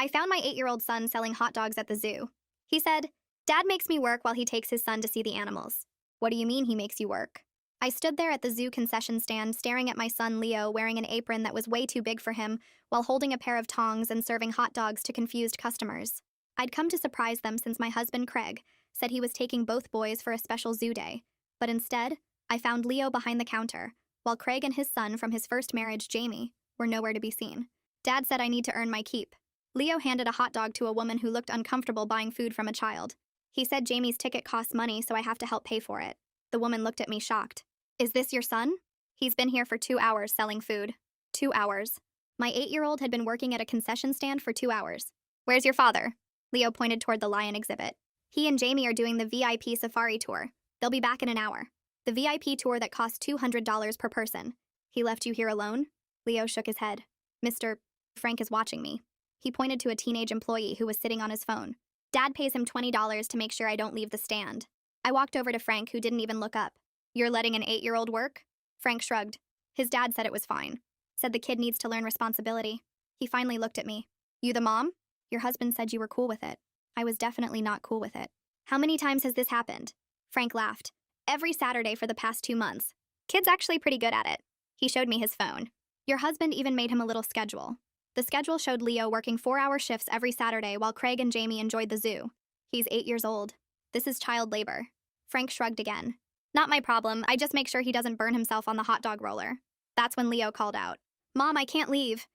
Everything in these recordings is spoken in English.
I found my 8-year-old son selling hot dogs at the zoo. He said, "Dad makes me work while he takes his son to see the animals." What do you mean he makes you work? I stood there at the zoo concession stand staring at my son Leo wearing an apron that was way too big for him while holding a pair of tongs and serving hot dogs to confused customers. I'd come to surprise them since my husband Craig said he was taking both boys for a special zoo day, but instead, I found Leo behind the counter, while Craig and his son from his first marriage, Jamie, were nowhere to be seen. Dad said I need to earn my keep. Leo handed a hot dog to a woman who looked uncomfortable buying food from a child. He said Jamie's ticket costs money, so I have to help pay for it. The woman looked at me shocked. "Is this your son?" "He's been here for 2 hours selling food." 2 hours. My 8-year-old had been working at a concession stand for 2 hours. "Where's your father?" Leo pointed toward the lion exhibit. "He and Jamie are doing the VIP safari tour. They'll be back in an hour. The VIP tour that costs $200 per person." "He left you here alone?" Leo shook his head. "Mr. Frank is watching me." He pointed to a teenage employee who was sitting on his phone. "Dad pays him $20 to make sure I don't leave the stand." I walked over to Frank, who didn't even look up. "You're letting an 8-year-old work?" Frank shrugged. His dad said it was fine. Said the kid needs to learn responsibility. He finally looked at me. "You the mom? Your husband said you were cool with it." I was definitely not cool with it. "How many times has this happened?" Frank laughed. "Every Saturday for the past 2 months. Kid's actually pretty good at it." He showed me his phone. "Your husband even made him a little schedule." The schedule showed Leo working 4-hour shifts every Saturday while Craig and Jamie enjoyed the zoo. "He's 8 years old. This is child labor." Frank shrugged again. "Not my problem. I just make sure he doesn't burn himself on the hot dog roller." That's when Leo called out. "Mom, I can't leave."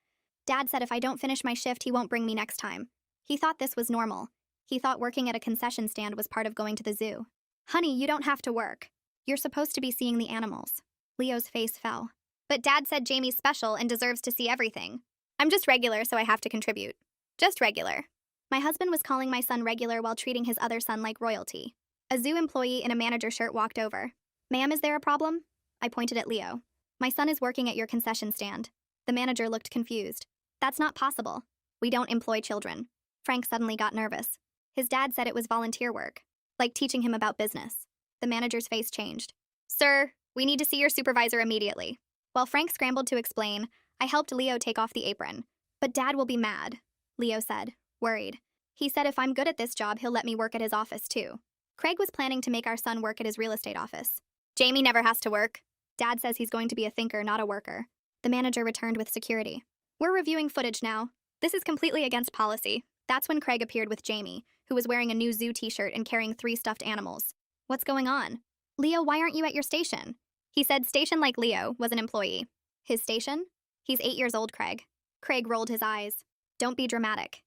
Dad said if I don't finish my shift, he won't bring me next time. He thought this was normal. He thought working at a concession stand was part of going to the zoo. "Honey, you don't have to work. You're supposed to be seeing the animals." Leo's face fell. "But Dad said Jamie's special and deserves to see everything. I'm just regular, so I have to contribute. Just regular." My husband was calling my son regular while treating his other son like royalty. A zoo employee in a manager shirt walked over. "Ma'am, is there a problem?" I pointed at Leo. "My son is working at your concession stand." The manager looked confused. "That's not possible. We don't employ children." Frank suddenly got nervous. His dad said it was volunteer work, like teaching him about business. The manager's face changed. "Sir, we need to see your supervisor immediately." While Frank scrambled to explain, I helped Leo take off the apron. "But Dad will be mad," Leo said, worried. He said if I'm good at this job, he'll let me work at his office too. Craig was planning to make our son work at his real estate office. "Jamie never has to work." Dad says he's going to be a thinker, not a worker. The manager returned with security. "We're reviewing footage now. This is completely against policy." That's when Craig appeared with Jamie, who was wearing a new zoo t-shirt and carrying 3 stuffed animals. "What's going on?" "Leo, why aren't you at your station?" He said station like Leo was an employee. "His station?" "He's 8 years old, Craig." Craig rolled his eyes. "Don't be dramatic.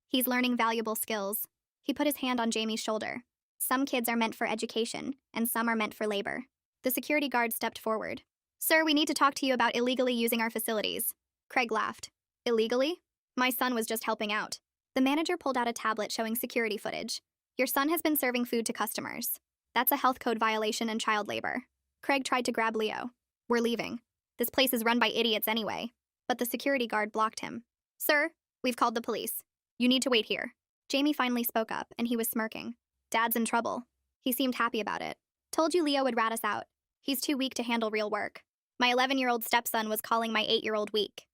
He's learning valuable skills." He put his hand on Jamie's shoulder. "Some kids are meant for education, and some are meant for labor." The security guard stepped forward. "Sir, we need to talk to you about illegally using our facilities." Craig laughed. "Illegally? My son was just helping out." The manager pulled out a tablet showing security footage. "Your son has been serving food to customers. That's a health code violation and child labor." Craig tried to grab Leo. "We're leaving. This place is run by idiots anyway." But the security guard blocked him. "Sir, we've called the police. You need to wait here." Jamie finally spoke up, and he was smirking. "Dad's in trouble." He seemed happy about it. "Told you Leo would rat us out. He's too weak to handle real work." My 11-year-old stepson was calling my 8-year-old weak.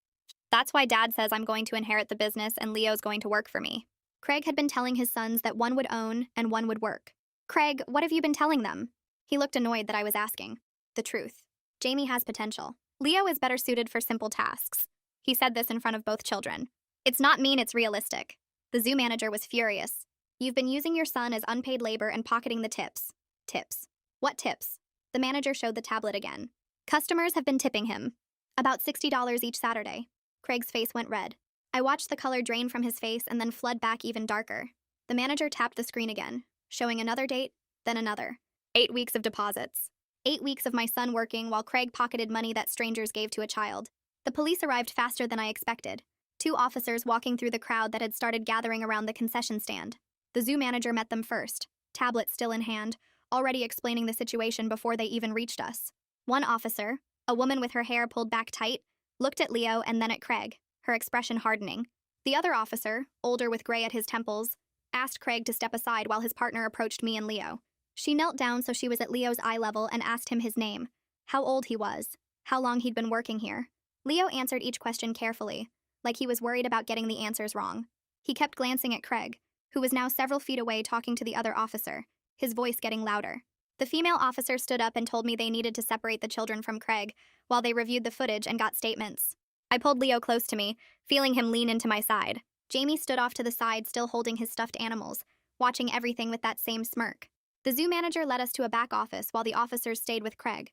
"That's why Dad says I'm going to inherit the business and Leo's going to work for me." Craig had been telling his sons that one would own and one would work. "Craig, what have you been telling them?" He looked annoyed that I was asking. "The truth. Jamie has potential. Leo is better suited for simple tasks." He said this in front of both children. "It's not mean, it's realistic." The zoo manager was furious. "You've been using your son as unpaid labor and pocketing the tips." "Tips? What tips?" The manager showed the tablet again. "Customers have been tipping him. About $60 each Saturday." Craig's face went red. I watched the color drain from his face and then flood back even darker. The manager tapped the screen again, showing another date, then another. 8 weeks of deposits. 8 weeks of my son working while Craig pocketed money that strangers gave to a child. The police arrived faster than I expected. 2 officers walking through the crowd that had started gathering around the concession stand. The zoo manager met them first, tablet still in hand, already explaining the situation before they even reached us. One officer, a woman with her hair pulled back tight, looked at Leo and then at Craig, her expression hardening. The other officer, older with gray at his temples, asked Craig to step aside while his partner approached me and Leo. She knelt down so she was at Leo's eye level and asked him his name, how old he was, how long he'd been working here. Leo answered each question carefully, like he was worried about getting the answers wrong. He kept glancing at Craig, who was now several feet away talking to the other officer, his voice getting louder. The female officer stood up and told me they needed to separate the children from Craig while they reviewed the footage and got statements. I pulled Leo close to me, feeling him lean into my side. Jamie stood off to the side, still holding his stuffed animals, watching everything with that same smirk. The zoo manager led us to a back office while the officers stayed with Craig.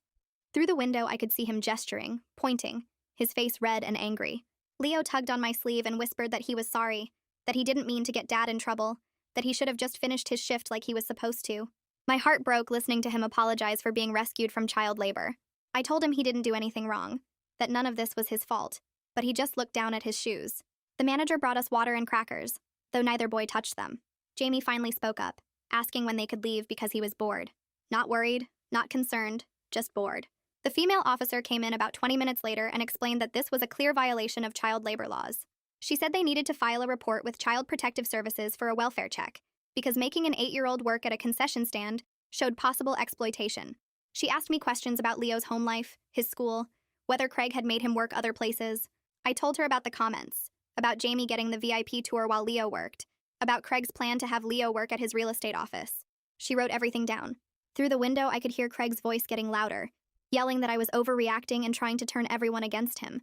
Through the window, I could see him gesturing, pointing, his face red and angry. Leo tugged on my sleeve and whispered that he was sorry, that he didn't mean to get Dad in trouble, that he should have just finished his shift like he was supposed to. My heart broke listening to him apologize for being rescued from child labor. I told him he didn't do anything wrong, that none of this was his fault, but he just looked down at his shoes. The manager brought us water and crackers, though neither boy touched them. Jamie finally spoke up, asking when they could leave because he was bored. Not worried, not concerned, just bored. The female officer came in about 20 minutes later and explained that this was a clear violation of child labor laws. She said they needed to file a report with Child Protective Services for a welfare check, because making an 8-year-old work at a concession stand showed possible exploitation. She asked me questions about Leo's home life, his school, whether Craig had made him work other places. I told her about the comments, about Jamie getting the VIP tour while Leo worked, about Craig's plan to have Leo work at his real estate office. She wrote everything down. Through the window, I could hear Craig's voice getting louder, yelling that I was overreacting and trying to turn everyone against him.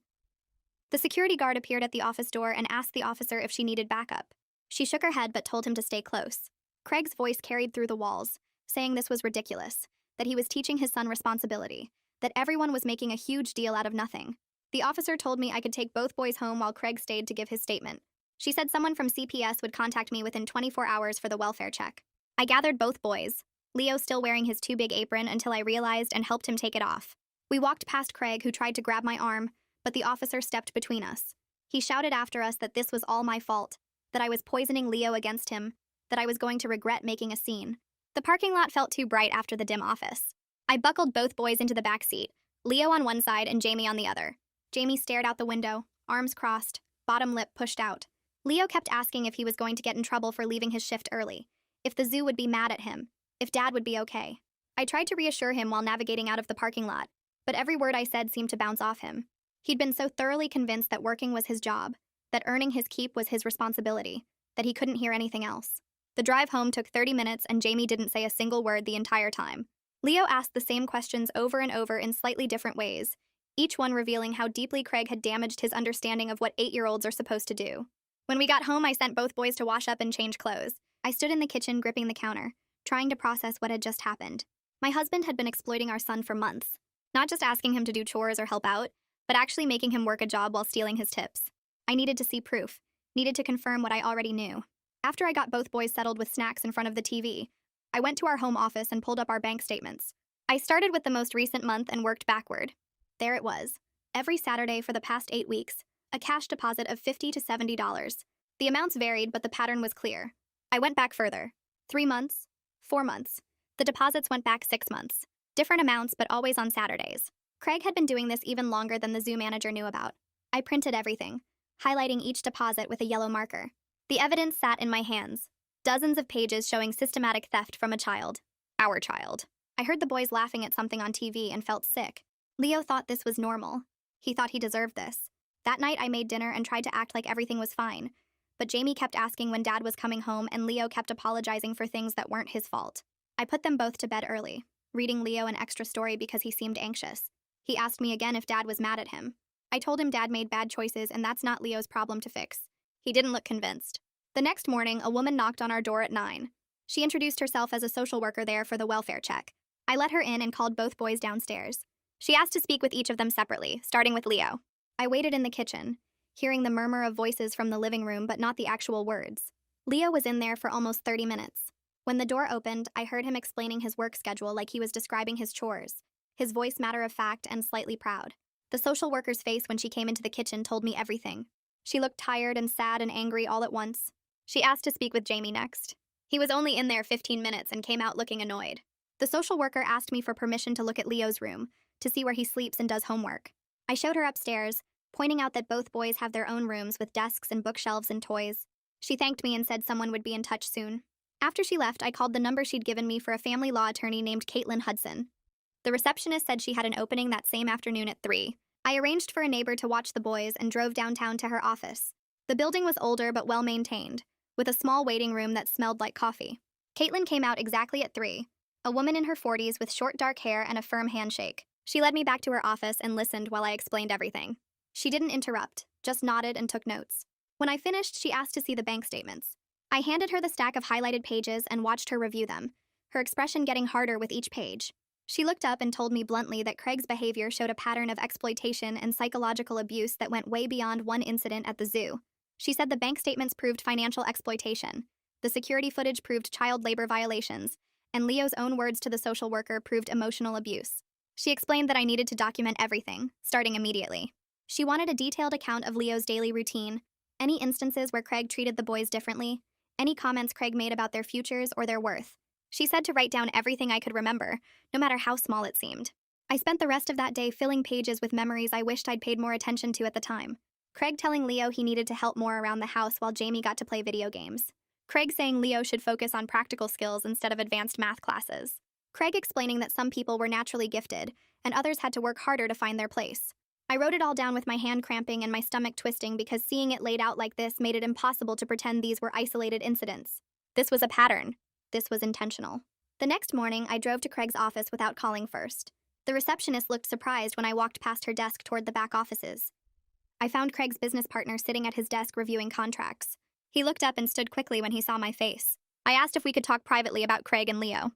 The security guard appeared at the office door and asked the officer if she needed backup. She shook her head but told him to stay close. Craig's voice carried through the walls, saying this was ridiculous, that he was teaching his son responsibility, that everyone was making a huge deal out of nothing. The officer told me I could take both boys home while Craig stayed to give his statement. She said someone from CPS would contact me within 24 hours for the welfare check. I gathered both boys, Leo still wearing his too big apron, until I realized and helped him take it off. We walked past Craig, who tried to grab my arm, but the officer stepped between us. He shouted after us that this was all my fault, that I was poisoning Leo against him, that I was going to regret making a scene. The parking lot felt too bright after the dim office. I buckled both boys into the back seat, Leo on one side and Jamie on the other. Jamie stared out the window, arms crossed, bottom lip pushed out. Leo kept asking if he was going to get in trouble for leaving his shift early, if the zoo would be mad at him, if Dad would be okay. I tried to reassure him while navigating out of the parking lot, but every word I said seemed to bounce off him. He'd been so thoroughly convinced that working was his job, that earning his keep was his responsibility, that he couldn't hear anything else. The drive home took 30 minutes and Jamie didn't say a single word the entire time. Leo asked the same questions over and over in slightly different ways, each one revealing how deeply Craig had damaged his understanding of what 8-year-olds are supposed to do. When we got home, I sent both boys to wash up and change clothes. I stood in the kitchen gripping the counter, trying to process what had just happened. My husband had been exploiting our son for months, not just asking him to do chores or help out, but actually making him work a job while stealing his tips. I needed to see proof, needed to confirm what I already knew. After I got both boys settled with snacks in front of the TV, I went to our home office and pulled up our bank statements. I started with the most recent month and worked backward. There it was. Every Saturday for the past 8 weeks, a cash deposit of $50 to $70. The amounts varied, but the pattern was clear. I went back further. 3 months, 4 months. The deposits went back 6 months. Different amounts, but always on Saturdays. Craig had been doing this even longer than the zoo manager knew about. I printed everything, highlighting each deposit with a yellow marker. The evidence sat in my hands. Dozens of pages showing systematic theft from a child. Our child. I heard the boys laughing at something on TV and felt sick. Leo thought this was normal. He thought he deserved this. That night I made dinner and tried to act like everything was fine. But Jamie kept asking when Dad was coming home and Leo kept apologizing for things that weren't his fault. I put them both to bed early, reading Leo an extra story because he seemed anxious. He asked me again if Dad was mad at him. I told him Dad made bad choices and that's not Leo's problem to fix. He didn't look convinced. The next morning, a woman knocked on our door at 9. She introduced herself as a social worker there for the welfare check. I let her in and called both boys downstairs. She asked to speak with each of them separately, starting with Leo. I waited in the kitchen, hearing the murmur of voices from the living room but not the actual words. Leo was in there for almost 30 minutes. When the door opened, I heard him explaining his work schedule like he was describing his chores, his voice matter-of-fact and slightly proud. The social worker's face when she came into the kitchen told me everything. She looked tired and sad and angry all at once. She asked to speak with Jamie next. He was only in there 15 minutes and came out looking annoyed. The social worker asked me for permission to look at Leo's room, to see where he sleeps and does homework. I showed her upstairs, pointing out that both boys have their own rooms with desks and bookshelves and toys. She thanked me and said someone would be in touch soon. After she left, I called the number she'd given me for a family law attorney named Caitlin Hudson. The receptionist said she had an opening that same afternoon at 3. I arranged for a neighbor to watch the boys and drove downtown to her office. The building was older but well-maintained, with a small waiting room that smelled like coffee. Caitlin came out exactly at 3, a woman in her 40s with short dark hair and a firm handshake. She led me back to her office and listened while I explained everything. She didn't interrupt, just nodded and took notes. When I finished, she asked to see the bank statements. I handed her the stack of highlighted pages and watched her review them, her expression getting harder with each page. She looked up and told me bluntly that Craig's behavior showed a pattern of exploitation and psychological abuse that went way beyond one incident at the zoo. She said the bank statements proved financial exploitation, the security footage proved child labor violations, and Leo's own words to the social worker proved emotional abuse. She explained that I needed to document everything, starting immediately. She wanted a detailed account of Leo's daily routine, any instances where Craig treated the boys differently, any comments Craig made about their futures or their worth. She said to write down everything I could remember, no matter how small it seemed. I spent the rest of that day filling pages with memories I wished I'd paid more attention to at the time. Craig telling Leo he needed to help more around the house while Jamie got to play video games. Craig saying Leo should focus on practical skills instead of advanced math classes. Craig explaining that some people were naturally gifted, and others had to work harder to find their place. I wrote it all down with my hand cramping and my stomach twisting because seeing it laid out like this made it impossible to pretend these were isolated incidents. This was a pattern. This was intentional. The next morning, I drove to Craig's office without calling first. The receptionist looked surprised when I walked past her desk toward the back offices. I found Craig's business partner sitting at his desk reviewing contracts. He looked up and stood quickly when he saw my face. I asked if we could talk privately about Craig and Leo.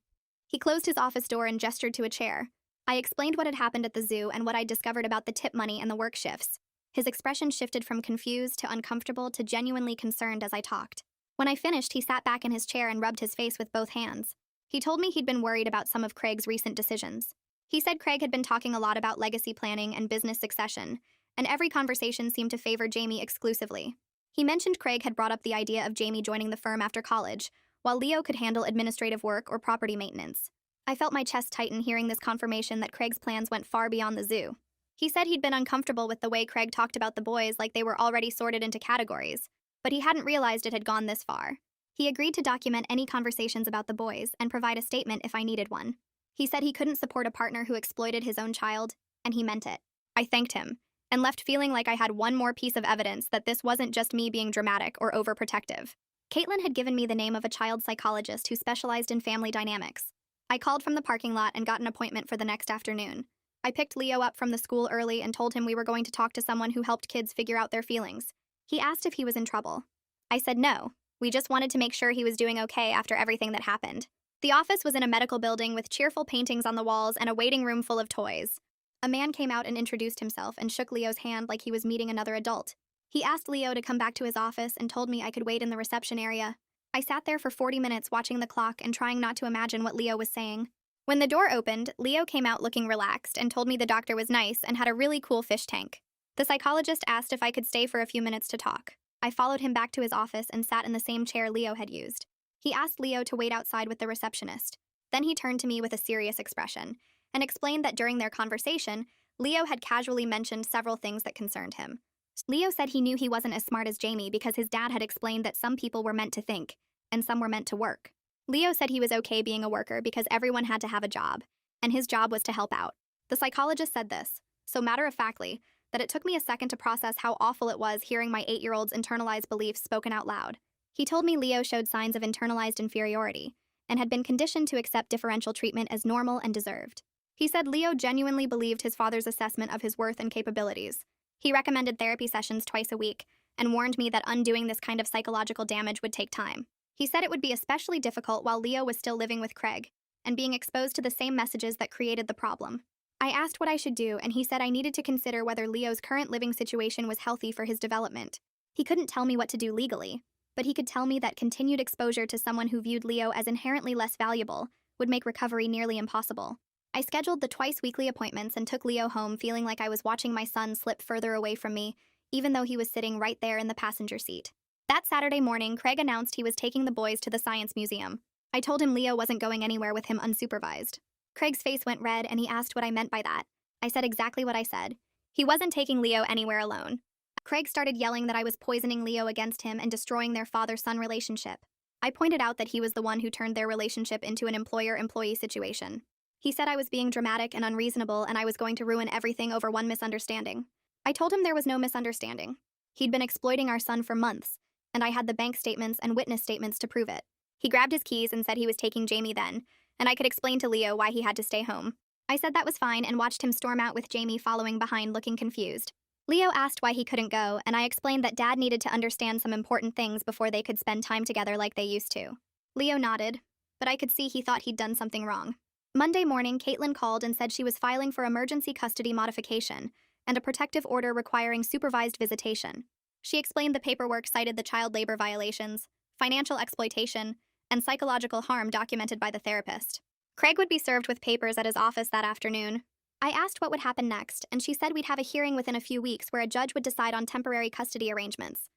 He closed his office door and gestured to a chair. I explained what had happened at the zoo and what I'd discovered about the tip money and the work shifts. His expression shifted from confused to uncomfortable to genuinely concerned as I talked. When I finished, he sat back in his chair and rubbed his face with both hands. He told me he'd been worried about some of Craig's recent decisions. He said Craig had been talking a lot about legacy planning and business succession, and every conversation seemed to favor Jamie exclusively. He mentioned Craig had brought up the idea of Jamie joining the firm after college, while Leo could handle administrative work or property maintenance. I felt my chest tighten hearing this confirmation that Craig's plans went far beyond the zoo. He said he'd been uncomfortable with the way Craig talked about the boys like they were already sorted into categories, but he hadn't realized it had gone this far. He agreed to document any conversations about the boys and provide a statement if I needed one. He said he couldn't support a partner who exploited his own child, and he meant it. I thanked him, and left feeling like I had one more piece of evidence that this wasn't just me being dramatic or overprotective. Caitlin had given me the name of a child psychologist who specialized in family dynamics. I called from the parking lot and got an appointment for the next afternoon. I picked Leo up from the school early and told him we were going to talk to someone who helped kids figure out their feelings. He asked if he was in trouble. I said no. We just wanted to make sure he was doing okay after everything that happened. The office was in a medical building with cheerful paintings on the walls and a waiting room full of toys. A man came out and introduced himself and shook Leo's hand like he was meeting another adult. He asked Leo to come back to his office and told me I could wait in the reception area. I sat there for 40 minutes watching the clock and trying not to imagine what Leo was saying. When the door opened, Leo came out looking relaxed and told me the doctor was nice and had a really cool fish tank. The psychologist asked if I could stay for a few minutes to talk. I followed him back to his office and sat in the same chair Leo had used. He asked Leo to wait outside with the receptionist. Then he turned to me with a serious expression and explained that during their conversation, Leo had casually mentioned several things that concerned him. Leo said he knew he wasn't as smart as Jamie because his dad had explained that some people were meant to think, and some were meant to work. Leo said he was okay being a worker because everyone had to have a job, and his job was to help out. The psychologist said this, so matter-of-factly, that it took me a second to process how awful it was hearing my 8-year-old's internalized beliefs spoken out loud. He told me Leo showed signs of internalized inferiority, and had been conditioned to accept differential treatment as normal and deserved. He said Leo genuinely believed his father's assessment of his worth and capabilities. He recommended therapy sessions twice a week, and warned me that undoing this kind of psychological damage would take time. He said it would be especially difficult while Leo was still living with Craig, and being exposed to the same messages that created the problem. I asked what I should do, and he said I needed to consider whether Leo's current living situation was healthy for his development. He couldn't tell me what to do legally, but he could tell me that continued exposure to someone who viewed Leo as inherently less valuable would make recovery nearly impossible. I scheduled the twice-weekly appointments and took Leo home feeling like I was watching my son slip further away from me, even though he was sitting right there in the passenger seat. That Saturday morning, Craig announced he was taking the boys to the Science Museum. I told him Leo wasn't going anywhere with him unsupervised. Craig's face went red and he asked what I meant by that. I said exactly what I said. He wasn't taking Leo anywhere alone. Craig started yelling that I was poisoning Leo against him and destroying their father-son relationship. I pointed out that he was the one who turned their relationship into an employer-employee situation. He said I was being dramatic and unreasonable and I was going to ruin everything over one misunderstanding. I told him there was no misunderstanding. He'd been exploiting our son for months, and I had the bank statements and witness statements to prove it. He grabbed his keys and said he was taking Jamie then, and I could explain to Leo why he had to stay home. I said that was fine and watched him storm out with Jamie following behind looking confused. Leo asked why he couldn't go, and I explained that Dad needed to understand some important things before they could spend time together like they used to. Leo nodded, but I could see he thought he'd done something wrong. Monday morning, Caitlin called and said she was filing for emergency custody modification and a protective order requiring supervised visitation. She explained the paperwork cited the child labor violations, financial exploitation, and psychological harm documented by the therapist. Craig would be served with papers at his office that afternoon. I asked what would happen next, and she said we'd have a hearing within a few weeks where a judge would decide on temporary custody arrangements.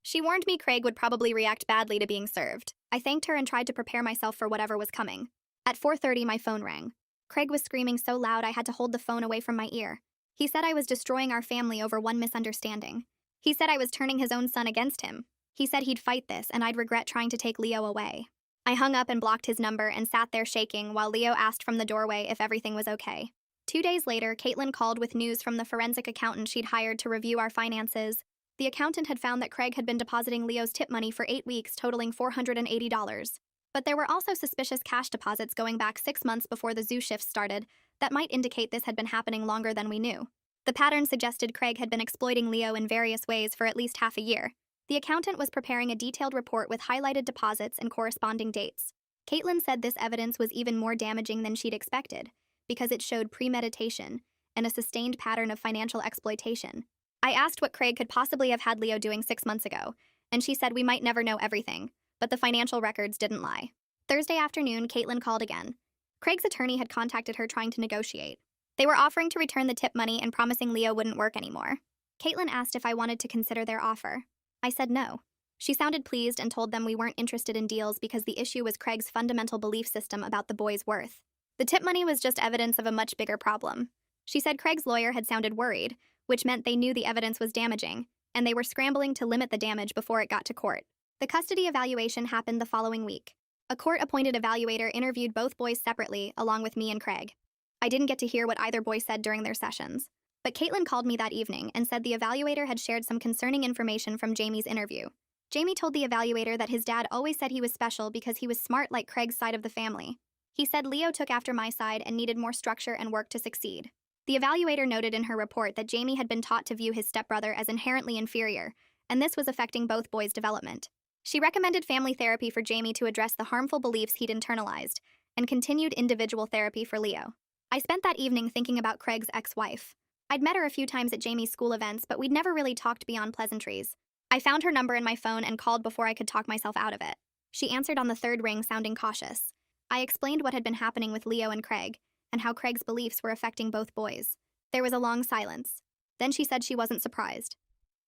She warned me Craig would probably react badly to being served. I thanked her and tried to prepare myself for whatever was coming. At 4:30, my phone rang. Craig was screaming so loud I had to hold the phone away from my ear. He said I was destroying our family over one misunderstanding. He said I was turning his own son against him. He said he'd fight this and I'd regret trying to take Leo away. I hung up and blocked his number and sat there shaking while Leo asked from the doorway if everything was okay. 2 days later, Caitlin called with news from the forensic accountant she'd hired to review our finances. The accountant had found that Craig had been depositing Leo's tip money for 8 weeks, totaling $480. But there were also suspicious cash deposits going back 6 months before the zoo shifts started that might indicate this had been happening longer than we knew. The pattern suggested Craig had been exploiting Leo in various ways for at least half a year. The accountant was preparing a detailed report with highlighted deposits and corresponding dates. Caitlin said this evidence was even more damaging than she'd expected, because it showed premeditation and a sustained pattern of financial exploitation. I asked what Craig could possibly have had Leo doing 6 months ago, and she said we might never know everything, but the financial records didn't lie. Thursday afternoon, Caitlin called again. Craig's attorney had contacted her trying to negotiate. They were offering to return the tip money and promising Leo wouldn't work anymore. Caitlin asked if I wanted to consider their offer. I said no. She sounded pleased and told them we weren't interested in deals because the issue was Craig's fundamental belief system about the boy's worth. The tip money was just evidence of a much bigger problem. She said Craig's lawyer had sounded worried, which meant they knew the evidence was damaging, and they were scrambling to limit the damage before it got to court. The custody evaluation happened the following week. A court-appointed evaluator interviewed both boys separately, along with me and Craig. I didn't get to hear what either boy said during their sessions. But Caitlin called me that evening and said the evaluator had shared some concerning information from Jamie's interview. Jamie told the evaluator that his dad always said he was special because he was smart like Craig's side of the family. He said Leo took after my side and needed more structure and work to succeed. The evaluator noted in her report that Jamie had been taught to view his stepbrother as inherently inferior, and this was affecting both boys' development. She recommended family therapy for Jamie to address the harmful beliefs he'd internalized, and continued individual therapy for Leo. I spent that evening thinking about Craig's ex-wife. I'd met her a few times at Jamie's school events, but we'd never really talked beyond pleasantries. I found her number in my phone and called before I could talk myself out of it. She answered on the third ring, sounding cautious. I explained what had been happening with Leo and Craig, and how Craig's beliefs were affecting both boys. There was a long silence. Then she said she wasn't surprised.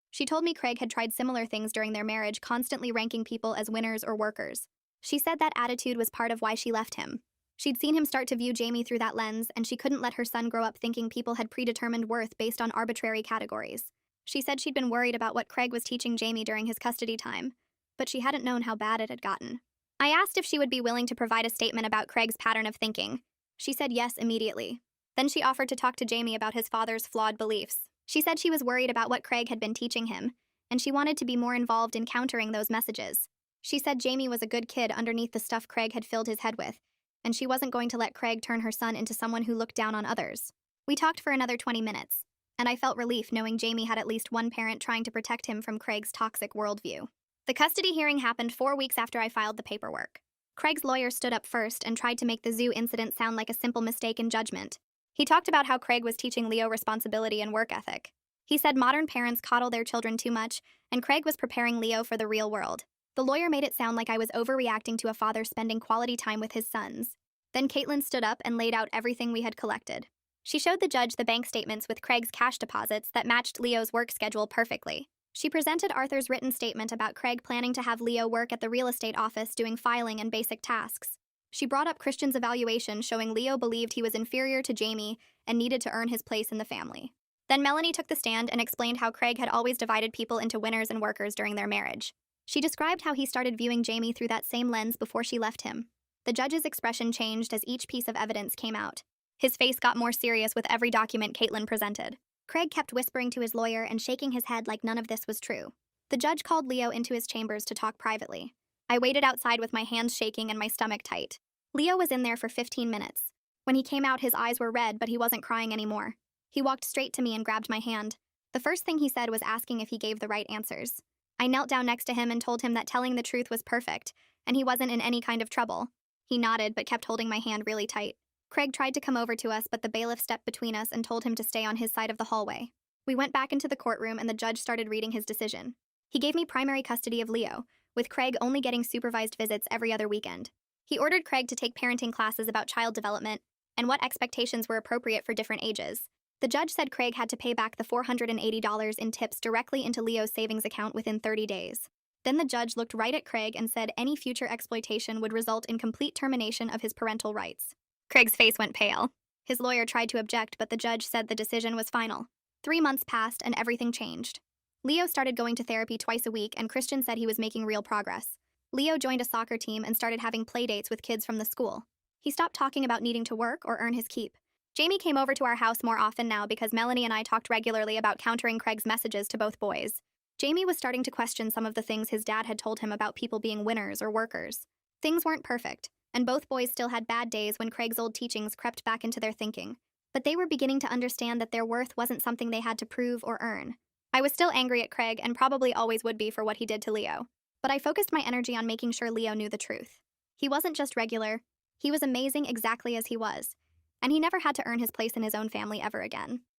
She told me Craig had tried similar things during their marriage, constantly ranking people as winners or workers. She said that attitude was part of why she left him. She'd seen him start to view Jamie through that lens, and she couldn't let her son grow up thinking people had predetermined worth based on arbitrary categories. She said she'd been worried about what Craig was teaching Jamie during his custody time, but she hadn't known how bad it had gotten. I asked if she would be willing to provide a statement about Craig's pattern of thinking. She said yes immediately. Then she offered to talk to Jamie about his father's flawed beliefs. She said she was worried about what Craig had been teaching him, and she wanted to be more involved in countering those messages. She said Jamie was a good kid underneath the stuff Craig had filled his head with, and she wasn't going to let Craig turn her son into someone who looked down on others. We talked for another 20 minutes, and I felt relief knowing Jamie had at least one parent trying to protect him from Craig's toxic worldview. The custody hearing happened 4 weeks after I filed the paperwork. Craig's lawyer stood up first and tried to make the zoo incident sound like a simple mistake in judgment. He talked about how Craig was teaching Leo responsibility and work ethic. He said modern parents coddle their children too much, and Craig was preparing Leo for the real world. The lawyer made it sound like I was overreacting to a father spending quality time with his sons. Then Caitlin stood up and laid out everything we had collected. She showed the judge the bank statements with Craig's cash deposits that matched Leo's work schedule perfectly. She presented Arthur's written statement about Craig planning to have Leo work at the real estate office doing filing and basic tasks. She brought up Christian's evaluation showing Leo believed he was inferior to Jamie and needed to earn his place in the family. Then Melanie took the stand and explained how Craig had always divided people into winners and workers during their marriage. She described how he started viewing Jamie through that same lens before she left him. The judge's expression changed as each piece of evidence came out. His face got more serious with every document Caitlin presented. Craig kept whispering to his lawyer and shaking his head like none of this was true. The judge called Leo into his chambers to talk privately. I waited outside with my hands shaking and my stomach tight. Leo was in there for 15 minutes. When he came out, his eyes were red, but he wasn't crying anymore. He walked straight to me and grabbed my hand. The first thing he said was asking if he gave the right answers. I knelt down next to him and told him that telling the truth was perfect, and he wasn't in any kind of trouble. He nodded, but kept holding my hand really tight. Craig tried to come over to us, but the bailiff stepped between us and told him to stay on his side of the hallway. We went back into the courtroom and the judge started reading his decision. He gave me primary custody of Leo, with Craig only getting supervised visits every other weekend. He ordered Craig to take parenting classes about child development and what expectations were appropriate for different ages. The judge said Craig had to pay back the $480 in tips directly into Leo's savings account within 30 days. Then the judge looked right at Craig and said any future exploitation would result in complete termination of his parental rights. Craig's face went pale. His lawyer tried to object, but the judge said the decision was final. 3 months passed and everything changed. Leo started going to therapy twice a week, and Christian said he was making real progress. Leo joined a soccer team and started having play dates with kids from the school. He stopped talking about needing to work or earn his keep. Jamie came over to our house more often now because Melanie and I talked regularly about countering Craig's messages to both boys. Jamie was starting to question some of the things his dad had told him about people being winners or workers. Things weren't perfect, and both boys still had bad days when Craig's old teachings crept back into their thinking. But they were beginning to understand that their worth wasn't something they had to prove or earn. I was still angry at Craig and probably always would be for what he did to Leo. But I focused my energy on making sure Leo knew the truth. He wasn't just regular. He was amazing exactly as he was. And he never had to earn his place in his own family ever again.